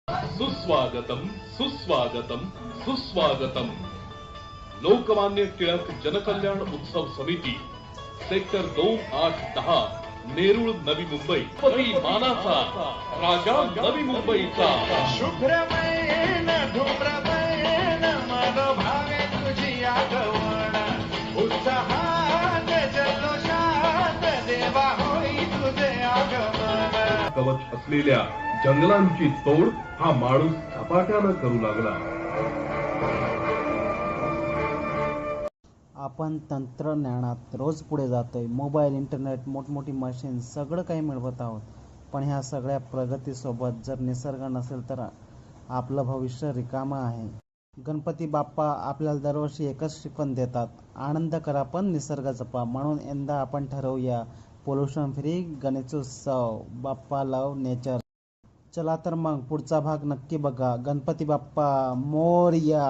सुस्वागतम सुस्वागतम सुस्वागतम. लोकमान्य टिळक जनकल्याण उत्सव समिती, सेक्टर 2-8-10, नेरूळ, नवी मुंबई. पती मानाचा राजा नवी मुंबईचा. शुभ्रमयेन धूम्रमयेन मनोभावे तुझी आगमन, उत्साहात जल्लोषात देवा होई तुझे आगमन. कवच असलेल्या जंगलांची तोड हा माणूस झपाट्यानं करू लागला. आपण तंत्रज्ञानात रोज पुढे जातोय. मोबाईल, इंटरनेट, मोठमोठी मशीन सगळं काही मिळवत आहोत. पण ह्या सगळ्या प्रगतीसोबत जर निसर्ग नसेल तर आपलं भविष्य रिकामं आहे. गणपती बाप्पा आपल्याला दरवर्षी एकच शिकवण देतात, आनंद करा पण निसर्ग जपा. म्हणून यंदा आपण ठरवूया पोल्युशन फ्री गणेशोत्सव. बाप्पा लव नेचर. चला तर मग पुढचा भाग नक्की बघा. गणपती बाप्पा मोरया.